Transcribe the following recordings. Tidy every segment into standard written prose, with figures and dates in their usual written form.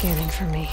scanning for me.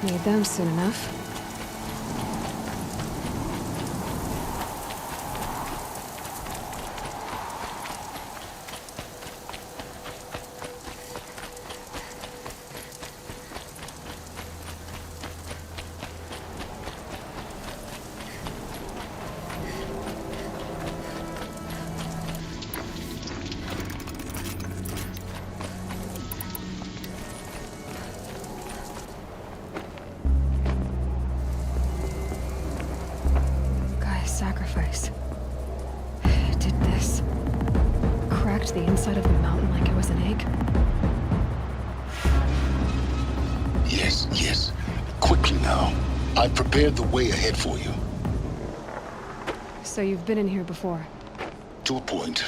Need them soon enough. Sacrifice. It did this. Cracked the inside of the mountain like it was an egg. Yes, yes. Quickly now. I've prepared the way ahead for you. So you've been in here before? To a point.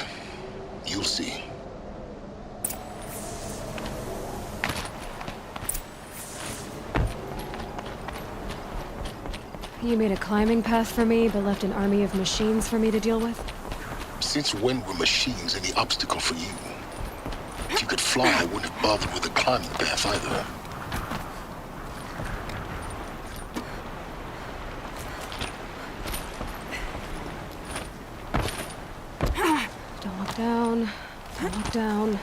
You'll see. You made a climbing path for me, but left an army of machines for me to deal with? Since when were machines any obstacle for you? If you could fly, I wouldn't have bothered with a climbing path either. Don't look down. Don't look down.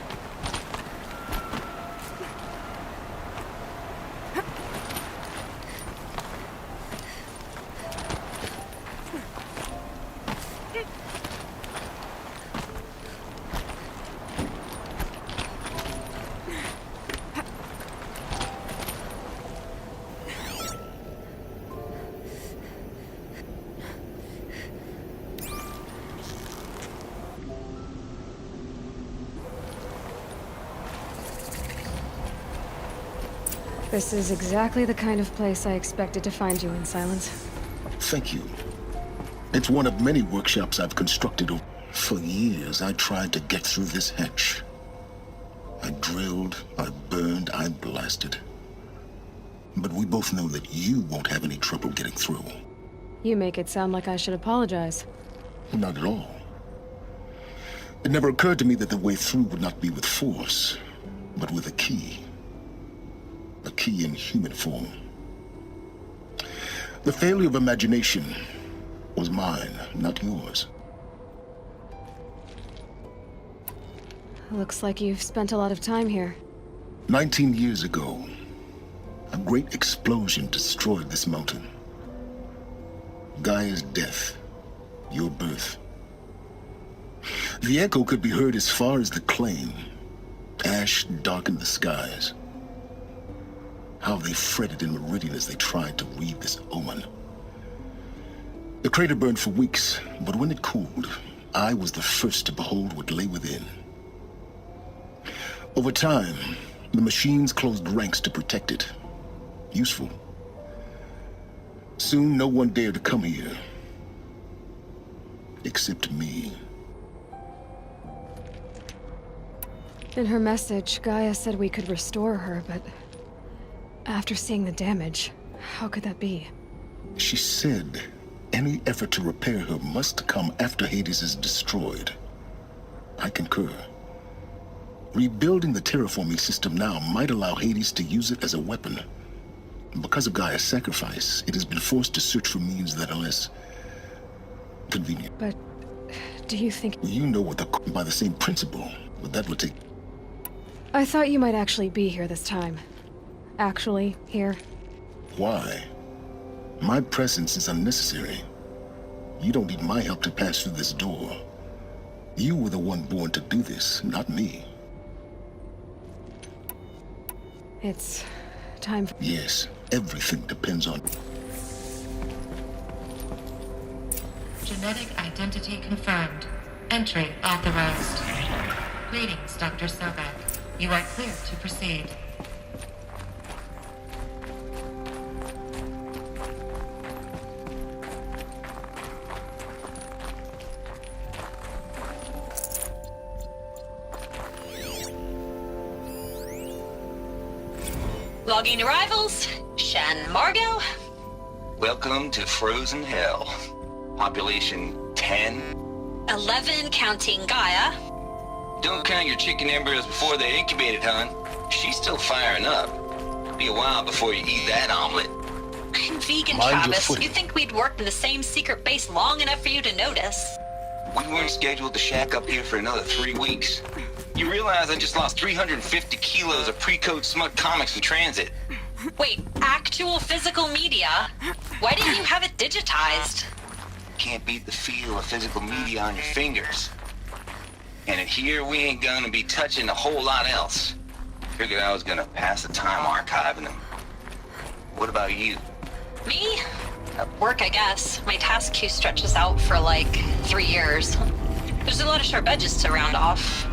This is exactly the kind of place I expected to find you in, Silence. Thank you. It's one of many workshops I've constructed. For years, I tried to get through this hatch. I drilled, I burned, I blasted. But we both know that you won't have any trouble getting through. You make it sound like I should apologize. Not at all. It never occurred to me that the way through would not be with force, but with a key. A key in human form. The failure of imagination was mine, not yours. Looks like you've spent a lot of time here. 19 years ago, a great explosion destroyed this mountain. Gaia's death, your birth. The echo could be heard as far as the claim. Ash darkened the skies. How they fretted in Meridian as they tried to read this omen. The crater burned for weeks, but when it cooled, I was the first to behold what lay within. Over time, the machines closed ranks to protect it. Useful. Soon, no one dared to come here. Except me. In her message, Gaia said we could restore her, but after seeing the damage, how could that be? She said any effort to repair her must come after Hades is destroyed. I concur. Rebuilding the terraforming system now might allow Hades to use it as a weapon. Because of Gaia's sacrifice, it has been forced to search for means that are less convenient. But do you think... You know what by the same principle, but that would take... I thought you might actually be here this time. Actually, here. Why? My presence is unnecessary. You don't need my help to pass through this door. You were the one born to do this, not me. It's time for... Yes, everything depends on... Genetic identity confirmed. Entry authorized. Greetings, Dr. Sobek. You are clear to proceed. Logging arrivals. Shan Margot. Welcome to Frozen Hell. Population 10. 11 counting Gaia. Don't count your chicken embryos before they're incubated, hon. She's still firing up. Be a while before you eat that omelet. I'm vegan, Mind your Travis. footing. You think we'd worked in the same secret base long enough for you to notice? We weren't scheduled to shack up here for another 3 weeks. You realize I just lost 350 kilos of pre-code smut comics in transit. Wait, actual physical media? Why didn't you have it digitized? Can't beat the feel of physical media on your fingers. And in here, we ain't gonna be touching a whole lot else. Figured I was gonna pass the time archiving them. What about you? Me? Work, I guess. My task queue stretches out for like 3 years. There's a lot of sharp edges to round off.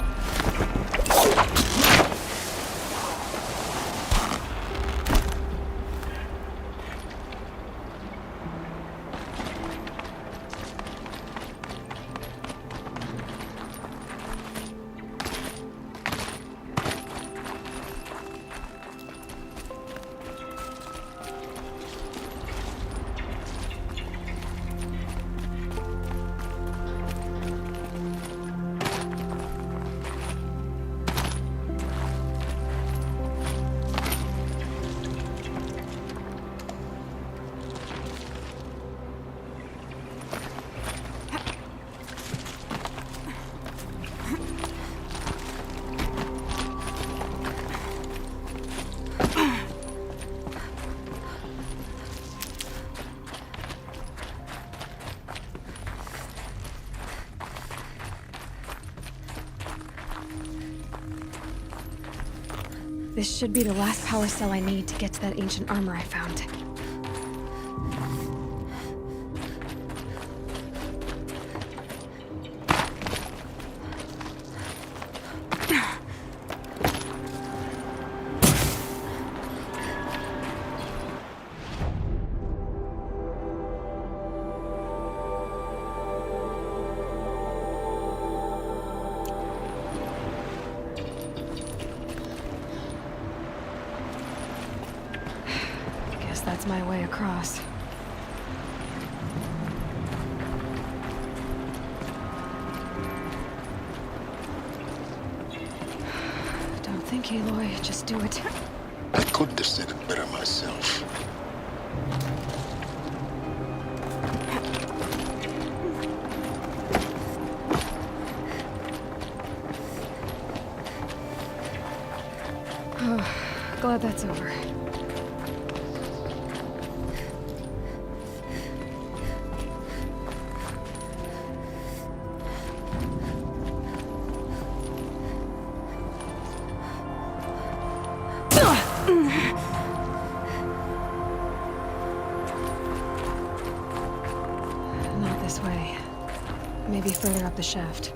This should be the last power cell I need to get to that ancient armor I found. That's my way across. Don't think, Aloy. Just do it. I couldn't have said it better myself. Glad that's over. Not this way. Maybe further up the shaft.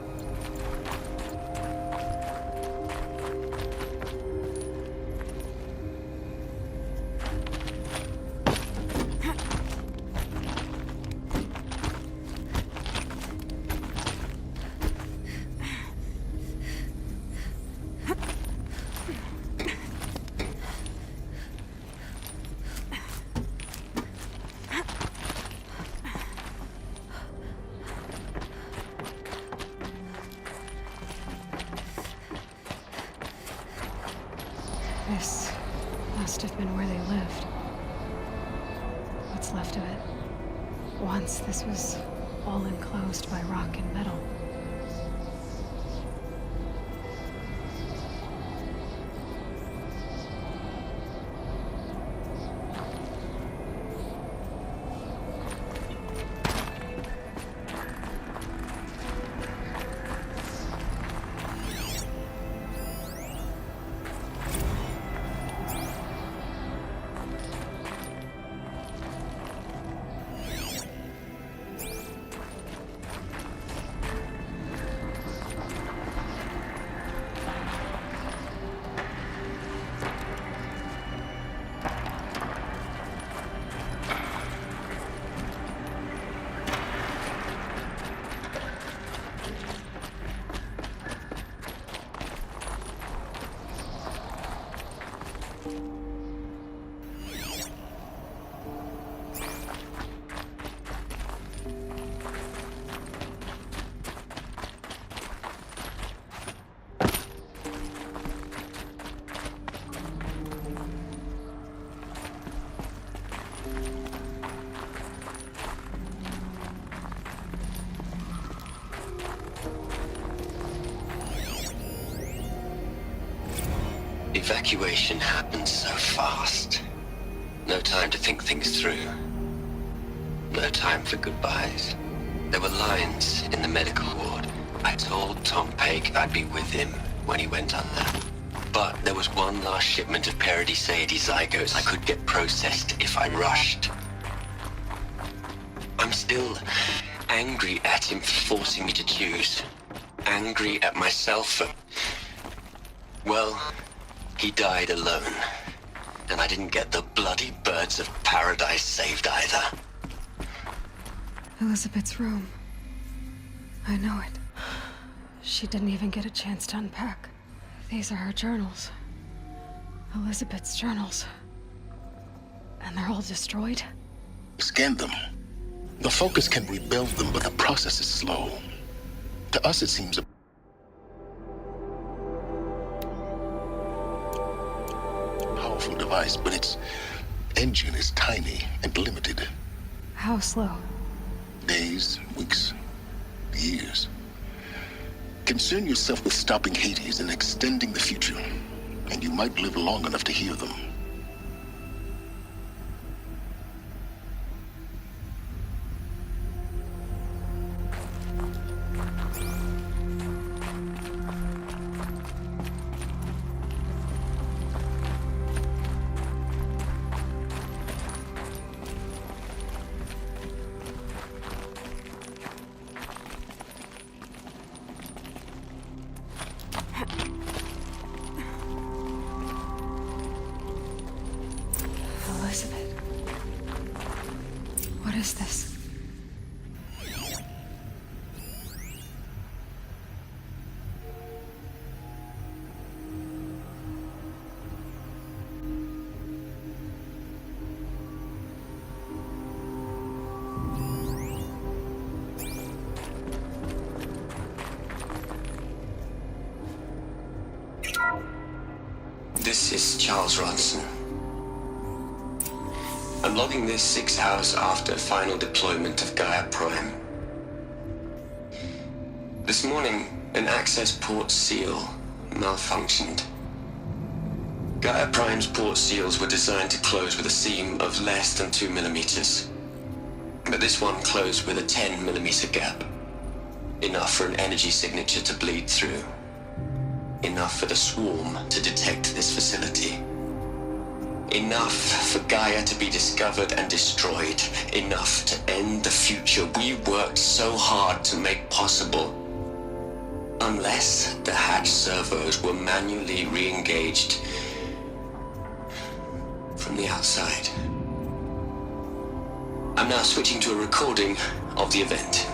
This must have been where they lived. What's left of it. Once this was all enclosed by rock and metal. Evacuation happened so fast. No time to think things through. No time for goodbyes. There were lines in the medical ward. I told Tom Pake I'd be with him when he went under. But there was one last shipment of Paradiseidae zygotes I could get processed if I rushed. I'm still angry at him for forcing me to choose. Angry at myself for... Well, he died alone. And I didn't get the bloody birds of paradise saved either. Elizabeth's room. I know it. She didn't even get a chance to unpack. These are her journals. Elizabeth's journals. And they're all destroyed? Scan them. The Focus can rebuild them, but the process is slow. To us, it seems a powerful device, but its engine is tiny and limited. How slow? Days, weeks, years. Concern yourself with stopping Hades and extending the future, and you might live long enough to hear them. Elizabeth. What is this? This is Charles Ronson. I'm logging this 6 hours after final deployment of Gaia Prime. This morning, an access port seal malfunctioned. Gaia Prime's port seals were designed to close with a seam of less than 2 millimeters. But this one closed with a 10 millimeter gap. Enough for an energy signature to bleed through. Enough for the swarm to detect this facility. Enough for Gaia to be discovered and destroyed. Enough to end the future we worked so hard to make possible. Unless the hatch servos were manually re-engaged from the outside. I'm now switching to a recording of the event.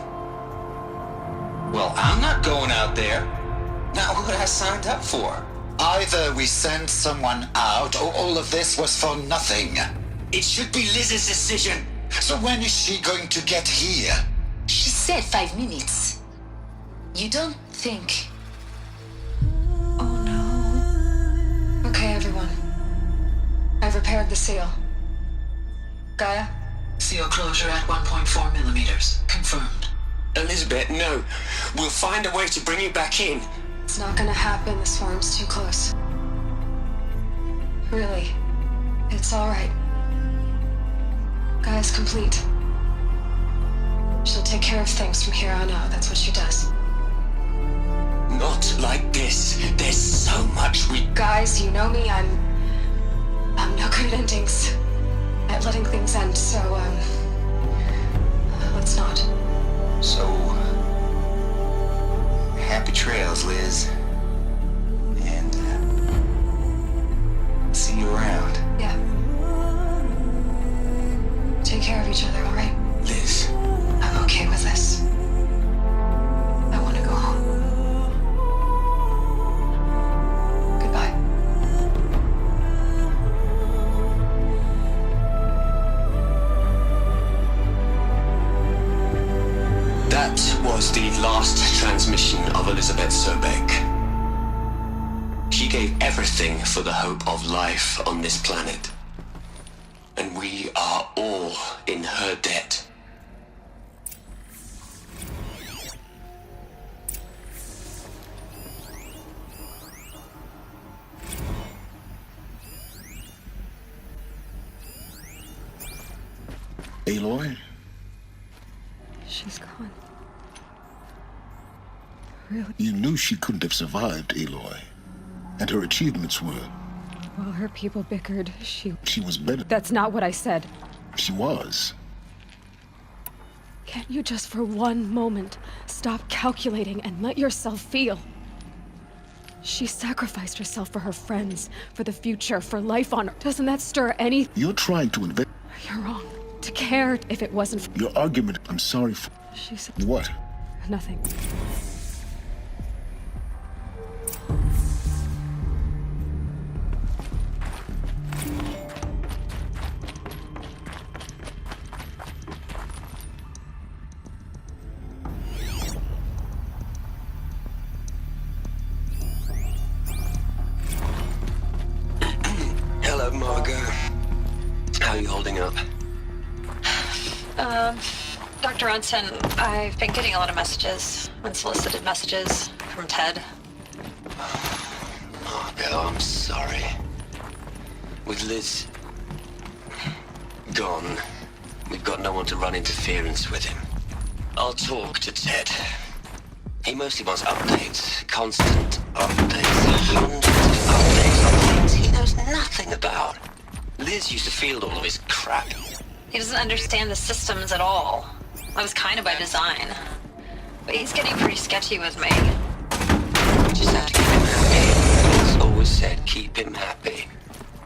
Well, I'm not going out there. Not what I signed up for. Either we send someone out, or all of this was for nothing. It should be Liz's decision. So when is she going to get here? She said 5 minutes. You don't think... Oh no. Okay, everyone. I've repaired the seal. Gaia? Seal closure at 1.4 millimeters. Confirmed. Elizabeth, no. We'll find a way to bring you back in. It's not gonna happen. The swarm's too close. Really. It's alright. Gaia's complete. She'll take care of things from here on out. That's what she does. Not like this. There's so much we... Guys, you know me. I'm no good at endings. At letting things end, so, let's not. So, happy trails, Liz. And, see you around. Yeah. Take care of each other, alright? Liz. I'm okay with this. I want to go home. Goodbye. That was the last transmission of Elizabeth Sobek. She gave everything for the hope of life on this planet. And we are all in her debt. Aloy? She's gone. Really? You knew she couldn't have survived, Aloy. And her achievements were... While her people bickered, she was better. That's not what I said. She was. Can't you just for one moment stop calculating and let yourself feel? She sacrificed herself for her friends, for the future, for life on Earth. Doesn't that stir any... You're trying to invent... You're wrong. To care if it wasn't for... Your argument, I'm sorry for... She said... What? Nothing. Hello, Margot. How are you holding up? Dr. Unson, I've been getting a lot of messages, unsolicited messages from Ted. Margot, I'm sorry. With Liz gone, we've got no one to run interference with him. I'll talk to Ted. He mostly wants updates, constant updates, hundreds of updates on things he knows nothing about. Liz used to field all of his crap. He doesn't understand the systems at all. That was kind of by design. But he's getting pretty sketchy with me. We just have to keep him happy. Liz always said keep him happy.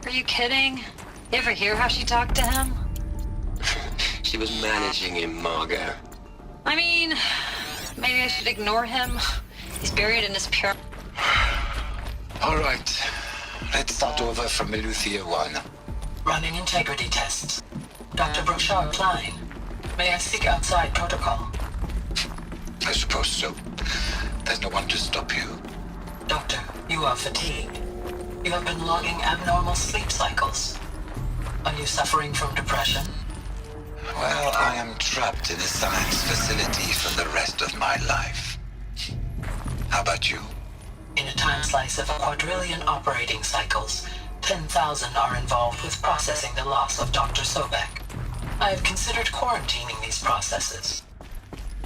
Are you kidding? You ever hear how she talked to him? She was managing him, Margot. I mean, maybe I should ignore him. He's buried in his pure... All right. Let's start over from Eleuthia 1. Running integrity tests. Dr. Brochard Klein, may I seek outside protocol? I suppose so. There's no one to stop you. Doctor, you are fatigued. You have been logging abnormal sleep cycles. Are you suffering from depression? Well, I am trapped in a science facility for the rest of my life. How about you? In a time slice of a quadrillion operating cycles, 10,000 are involved with processing the loss of Dr. Sobek. I have considered quarantining these processes.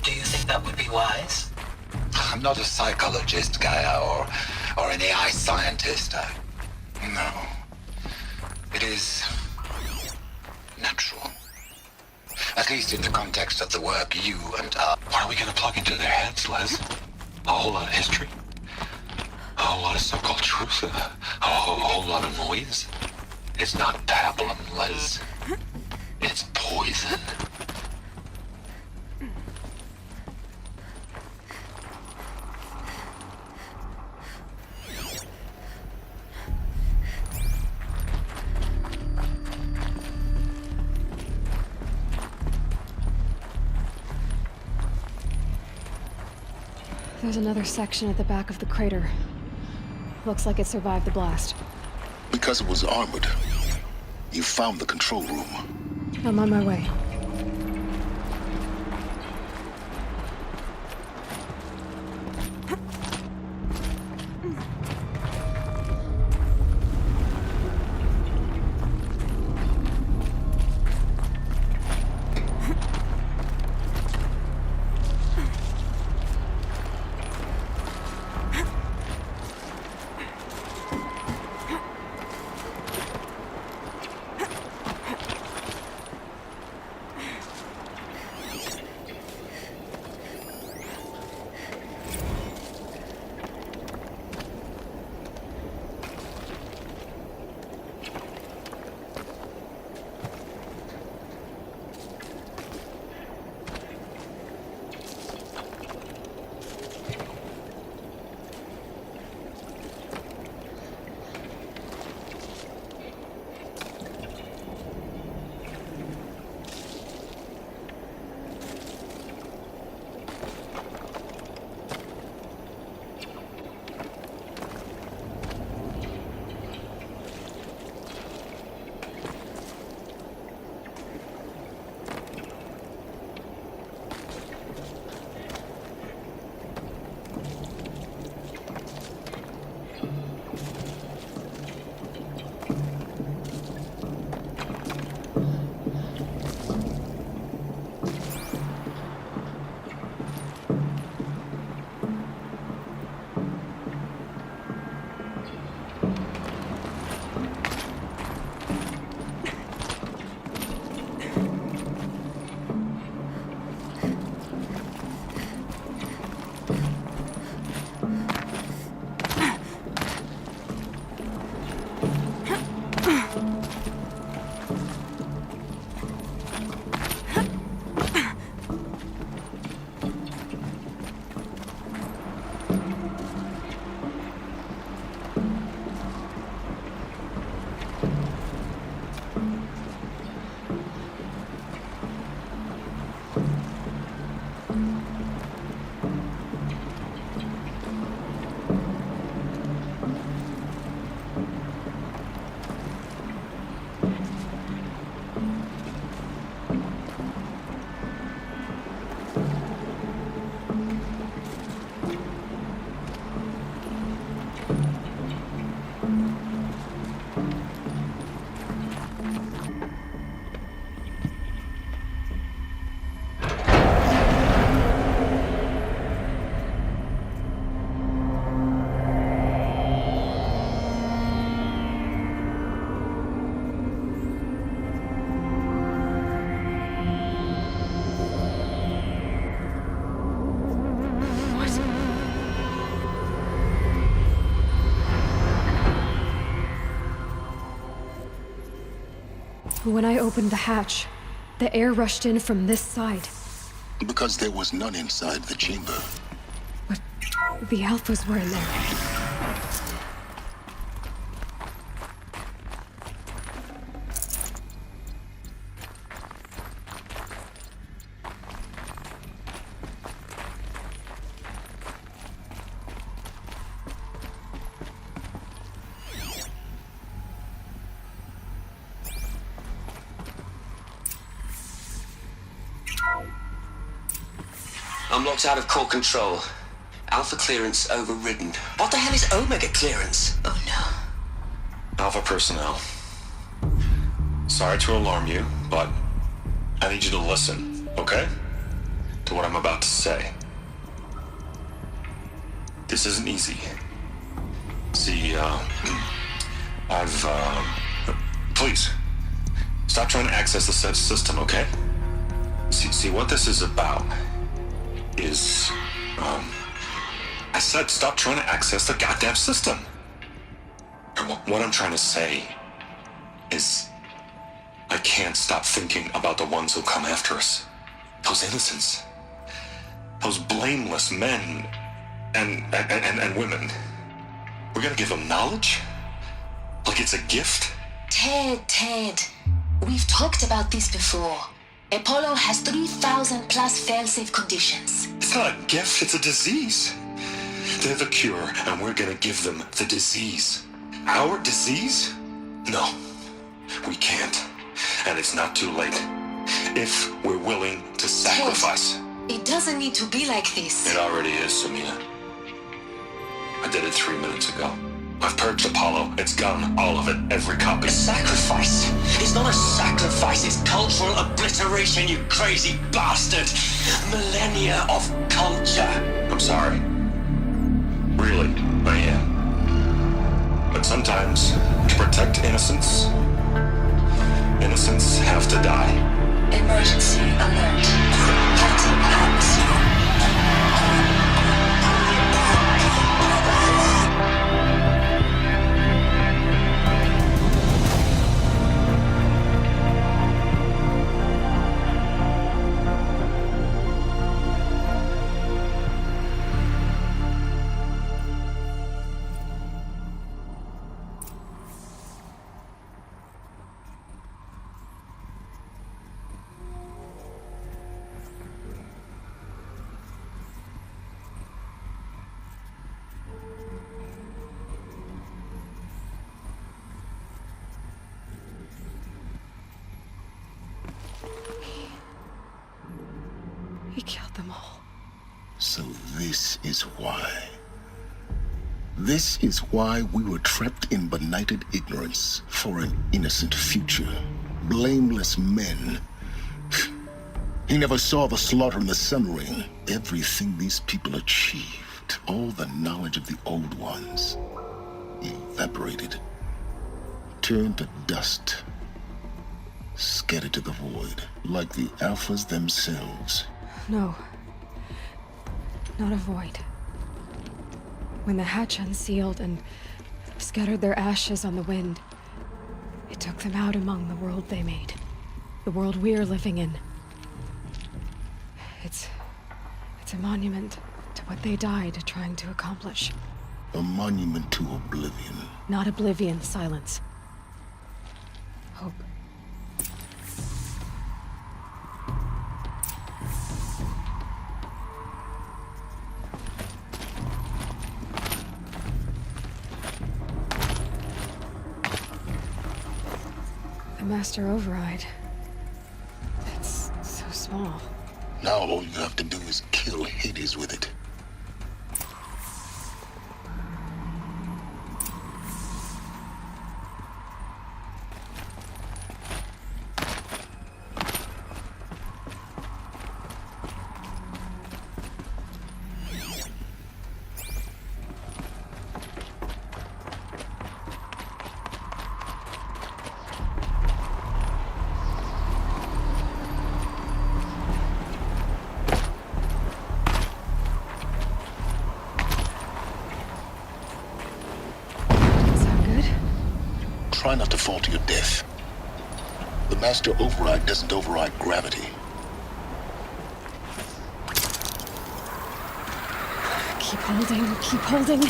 Do you think that would be wise? I'm not a psychologist, Gaia, or an AI scientist. No. It is natural. At least in the context of the work you and I... What are we gonna plug into their heads, Liz? A whole lot of history? A whole lot of so-called truth? A whole lot of noise? It's not pablum, Liz. It's poison. There's another section at the back of the crater. Looks like it survived the blast. Because it was armored. You found the control room. I'm on my way. When I opened the hatch, the air rushed in from this side. Because there was none inside the chamber. But the Alphas were in there. I'm locked out of core control. Alpha clearance overridden. What the hell is Omega clearance? Oh no. Alpha personnel. Sorry to alarm you, but I need you to listen, okay? To what I'm about to say. This isn't easy. See, please, stop trying to access the system, okay? See, what this is about is, I said stop trying to access the goddamn system. And what I'm trying to say is, I can't stop thinking about the ones who come after us. Those innocents. Those blameless men and women. We're gonna give them knowledge? Like it's a gift? Ted. We've talked about this before. Apollo has 3,000 plus fail-safe conditions. It's not a gift, it's a disease. They're the cure, and we're gonna give them the disease. Our disease? No, we can't. And it's not too late. If we're willing to sacrifice. Ted, it doesn't need to be like this. It already is, Samina. I did it 3 minutes ago. I've purged Apollo. It's gone. All of it. Every copy. A sacrifice? It's not a sacrifice, it's cultural obliteration, you crazy bastard! Millennia of culture! I'm sorry. Really, I am. But sometimes, to protect innocence, innocents have to die. Emergency alert. Planting atmosphere. He killed them all. So this is why. This is why we were trapped in benighted ignorance for an innocent future. Blameless men. He never saw the slaughter in the Sun Ring. Everything these people achieved, all the knowledge of the old ones, evaporated, turned to dust, scattered to the void, like the Alphas themselves. No. Not a void. When the hatch unsealed and scattered their ashes on the wind, it took them out among the world they made. The world we're living in. It's a monument to what they died trying to accomplish. A monument to oblivion. Not oblivion, silence. Hope. The Master Override. It's so small. Now all you have to do is kill Hades with it. Try not to fall to your death. The master override doesn't override gravity. Keep holding, keep holding.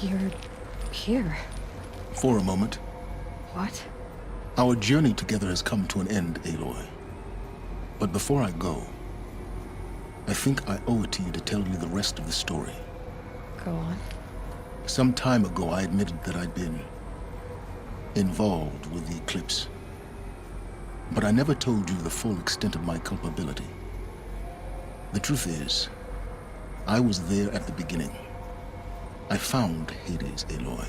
You're here. For a moment. What? Our journey together has come to an end, Aloy. But before I go, I think I owe it to you to tell you the rest of the story. Go on. Some time ago, I admitted that I'd been involved with the eclipse. But I never told you the full extent of my culpability. The truth is, I was there at the beginning. I found Hades, Aloy,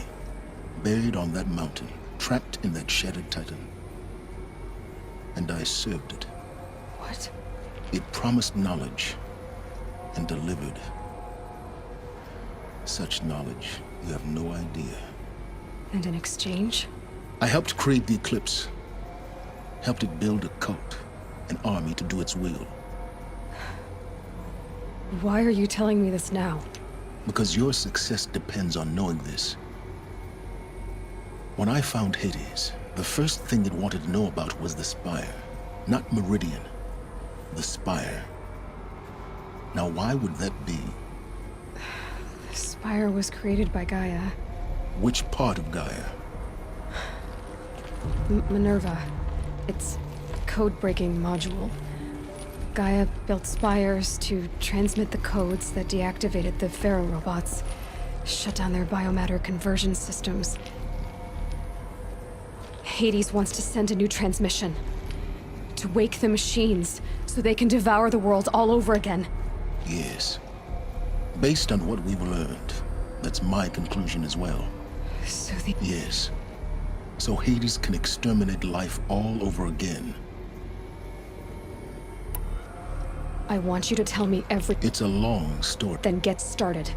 buried on that mountain, trapped in that shattered titan. And I served it. What? It promised knowledge and delivered. Such knowledge, you have no idea. And in exchange? I helped create the eclipse. Helped it build a cult, an army to do its will. Why are you telling me this now? Because your success depends on knowing this. When I found Hades, the first thing it wanted to know about was the Spire. Not Meridian. The Spire. Now why would that be? The Spire was created by Gaia. Which part of Gaia? Minerva. It's a code-breaking module. Gaia built spires to transmit the codes that deactivated the Pharaoh robots, shut down their biomatter conversion systems. Hades wants to send a new transmission. To wake the machines, so they can devour the world all over again. Yes. Based on what we've learned, that's my conclusion as well. So the... Yes. So Hades can exterminate life all over again. I want you to tell me everything. It's a long story. Then get started.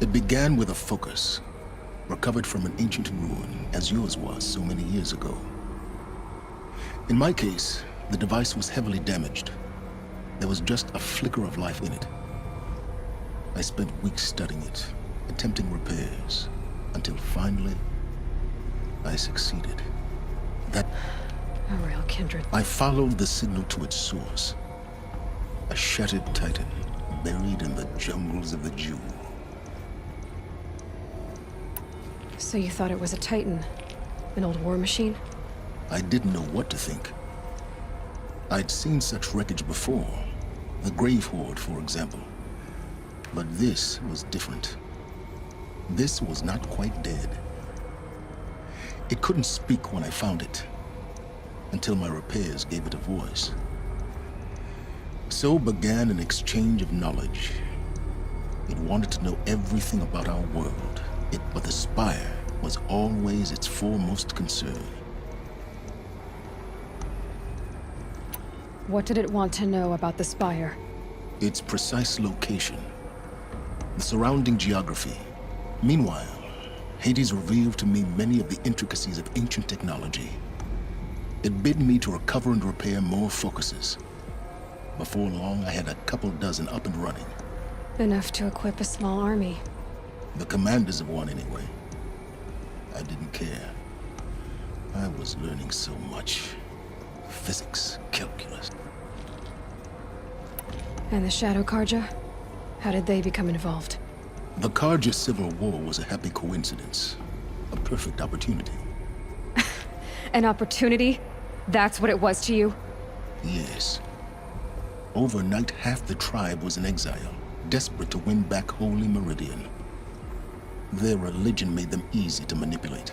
It began with a focus, recovered from an ancient ruin, as yours was so many years ago. In my case, the device was heavily damaged. There was just a flicker of life in it. I spent weeks studying it, attempting repairs, until finally, I succeeded. That... A real kindred. I followed the signal to its source. A shattered titan, buried in the jungles of the Jewel. So you thought it was a titan? An old war machine? I didn't know what to think. I'd seen such wreckage before. The Grave Horde, for example. But this was different. This was not quite dead. It couldn't speak when I found it, until my repairs gave it a voice. So began an exchange of knowledge. It wanted to know everything about our world. But the Spire was always its foremost concern. What did it want to know about the Spire? Its precise location. The surrounding geography. Meanwhile, Hades revealed to me many of the intricacies of ancient technology. It bid me to recover and repair more focuses. Before long, I had a couple dozen up and running. Enough to equip a small army. The commanders of one, anyway. I didn't care. I was learning so much. Physics, calculus. And the Shadow Karja? How did they become involved? The Karja Civil War was a happy coincidence. A perfect opportunity. An opportunity? That's what it was to you? Yes. Overnight, half the tribe was in exile, desperate to win back Holy Meridian. Their religion made them easy to manipulate.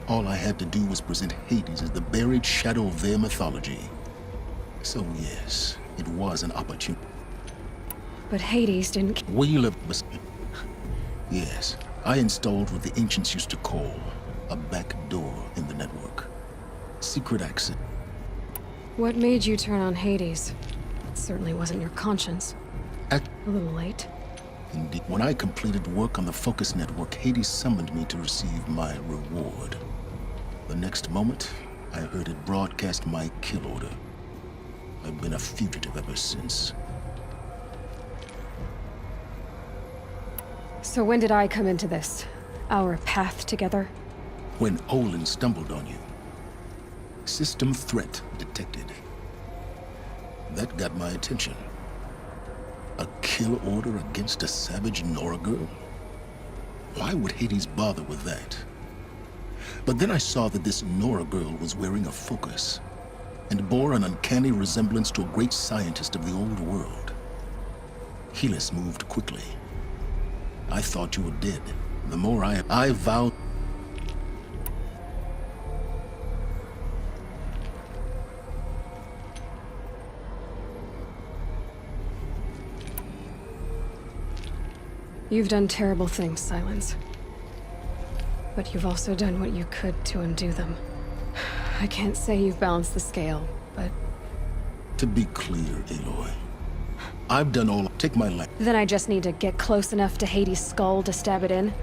All I had to do was present Hades as the buried shadow of their mythology. So yes, it was an opportunity. But Hades didn't... Wheel of... Yes, I installed what the ancients used to call a back door in the network. Secret access. What made you turn on Hades? It certainly wasn't your conscience. A little late. Indeed, when I completed work on the Focus Network, Hades summoned me to receive my reward. The next moment, I heard it broadcast my kill order. I've been a fugitive ever since. So when did I come into this? Our path together? When Olin stumbled on you. System threat detected. That got my attention. A kill order against a savage Nora girl? Why would Hades bother with that? But then I saw that this Nora girl was wearing a focus and bore an uncanny resemblance to a great scientist of the old world. Helis moved quickly. I thought you were dead. The more I vowed... You've done terrible things, Silence. But you've also done what you could to undo them. I can't say you've balanced the scale, but... To be clear, Aloy, I've done all... Take my life. Then I just need to get close enough to Hades' skull to stab it in?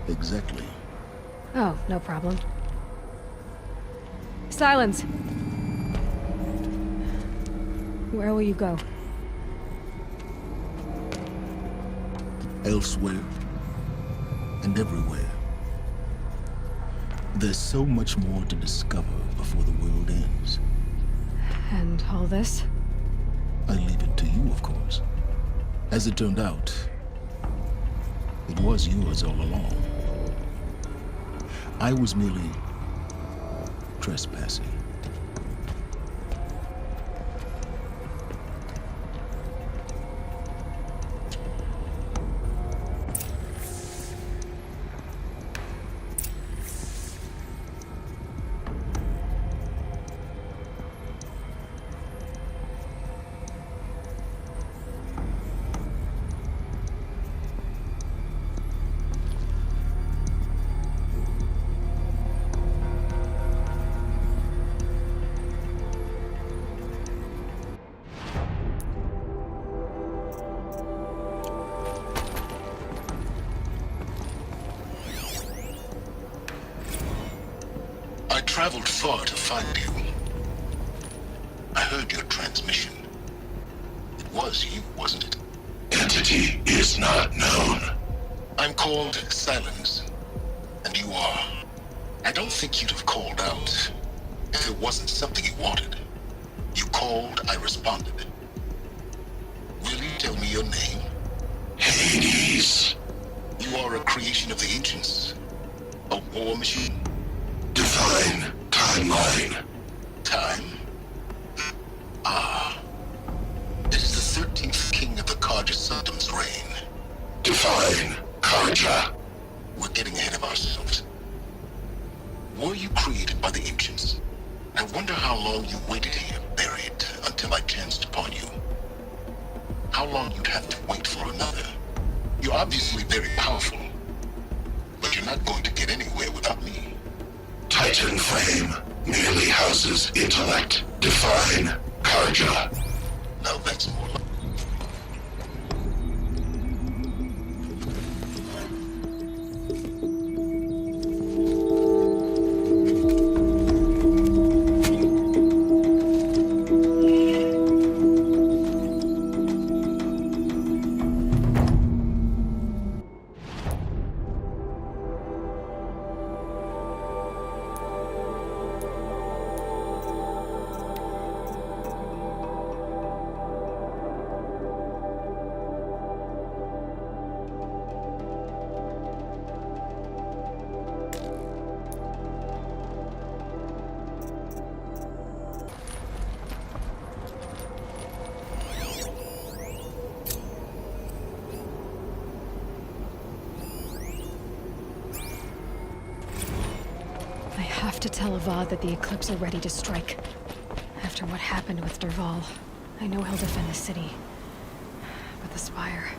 Exactly. Oh, no problem. Silence! Where will you go? Elsewhere and everywhere. There's so much more to discover before the world ends. And all this? I leave it to you, of course. As it turned out, it was yours all along. I was merely trespassing. I traveled far to find you. I heard your transmission. It was you, wasn't it? Entity is not known. I'm called Silence, and you are. I don't think you'd have called out if it wasn't something you wanted. You called, I responded. Will you tell me your name? Hades. You are a creation of the ancients. A war machine. Divine timeline. Time? Ah. It is the 13th king of the Karja Sultan's reign. Divine Karja. We're getting ahead of ourselves. Were you created by the ancients? I wonder how long you waited here, buried, until I chanced upon you. How long you'd have to wait for another. You're obviously very powerful, but you're not going to get anywhere without me. Titan Flame merely houses intellect. Divine Karja. Now that's more like... I have to tell Avad that the Eclipse are ready to strike. After what happened with Derval, I know he'll defend the city. But the Spire...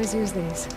always use these.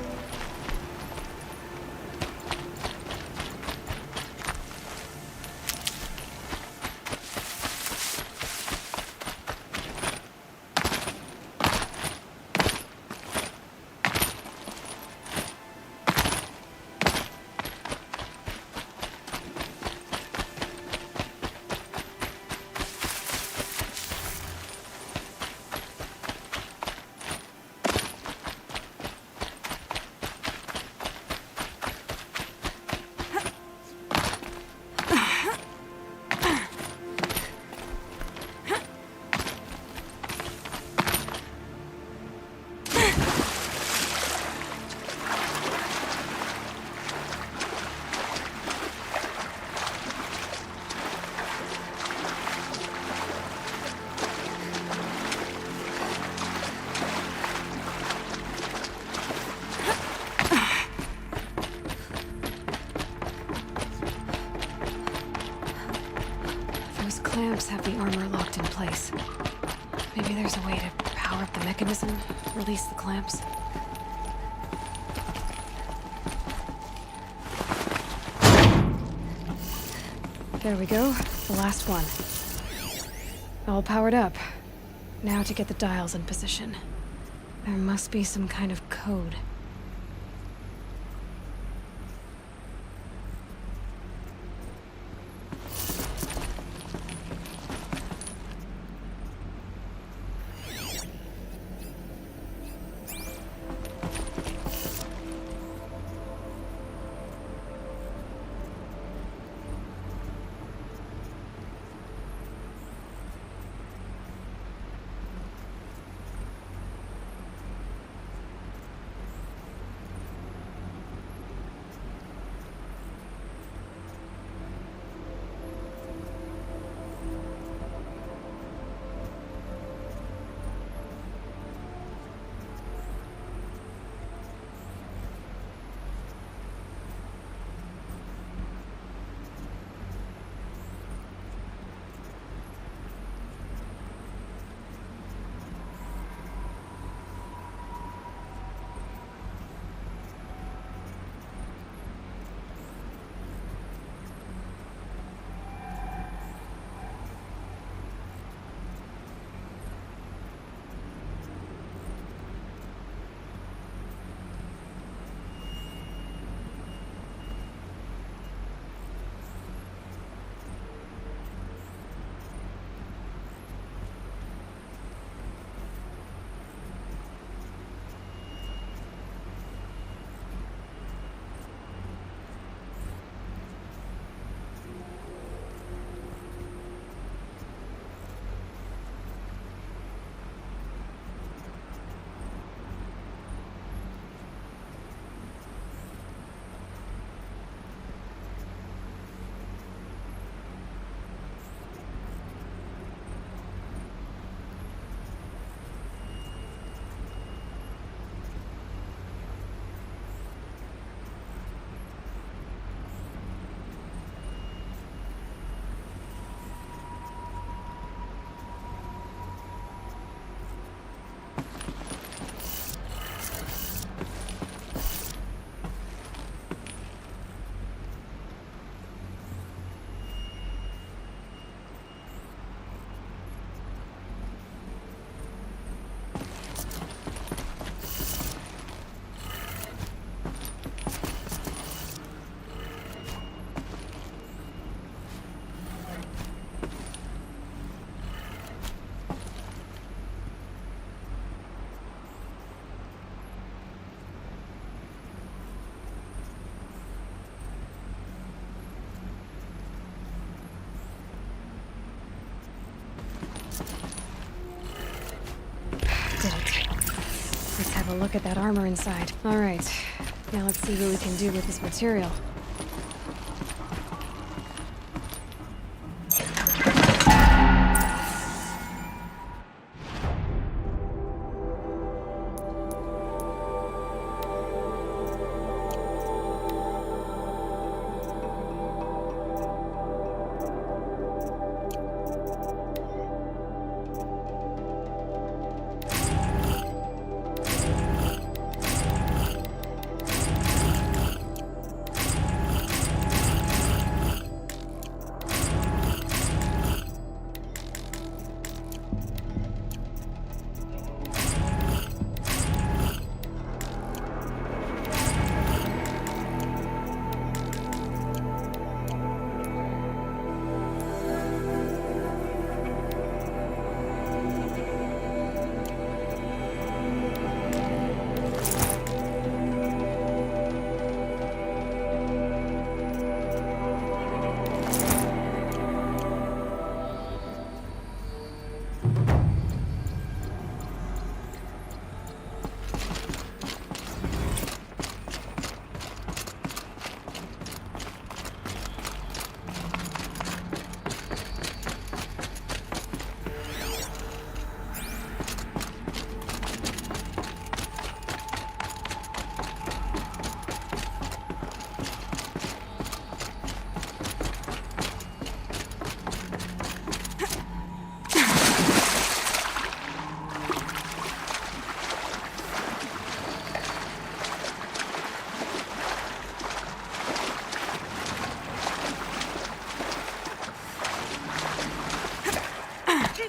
Those clamps have the armor locked in place. Maybe there's a way to power up the mechanism, release the clamps. There we go, the last one. All powered up. Now to get the dials in position. There must be some kind of code. Did it. Let's have a look at that armor inside. All right. Now let's see what we can do with this material.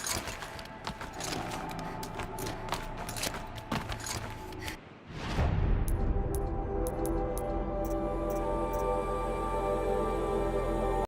it!